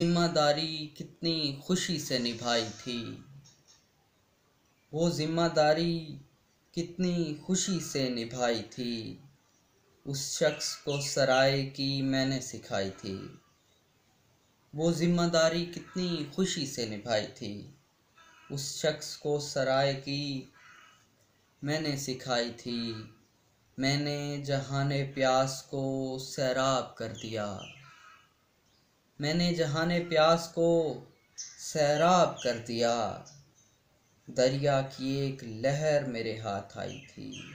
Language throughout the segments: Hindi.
जिम्मेदारी कितनी खुशी से निभाई थी। वो जिम्मेदारी कितनी खुशी से निभाई थी। उस शख्स को सराय की मैंने सिखाई थी। वो जिम्मेदारी कितनी खुशी से निभाई थी। उस शख्स को सराय की मैंने सिखाई थी। मैंने जहाने प्यास को सैराब कर दिया। मैंने जहाने प्यास को सैराब कर दिया। दरिया की एक लहर मेरे हाथ आई थी।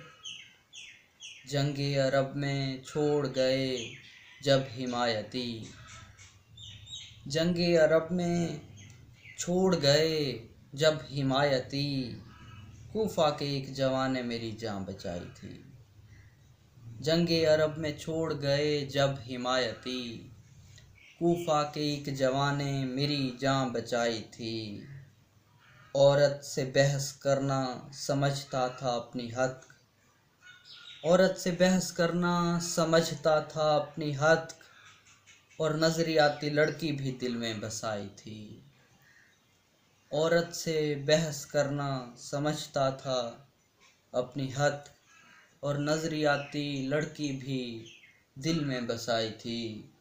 जंगे अरब में छोड़ गए जब हिमायती। जंगे अरब में छोड़ गए जब हिमायती। कूफा के एक जवान ने मेरी जान बचाई थी। जंगे अरब में छोड़ गए जब हिमायती। कूफा के एक जवान ने मेरी जान बचाई थी। औरत से बहस करना समझता था अपनी हद। औरत से बहस करना समझता था अपनी हद। और नजरियाती लड़की भी दिल में बसाई थी। औरत से बहस करना समझता था अपनी हद। और नजरियाती लड़की भी दिल में बसाई थी।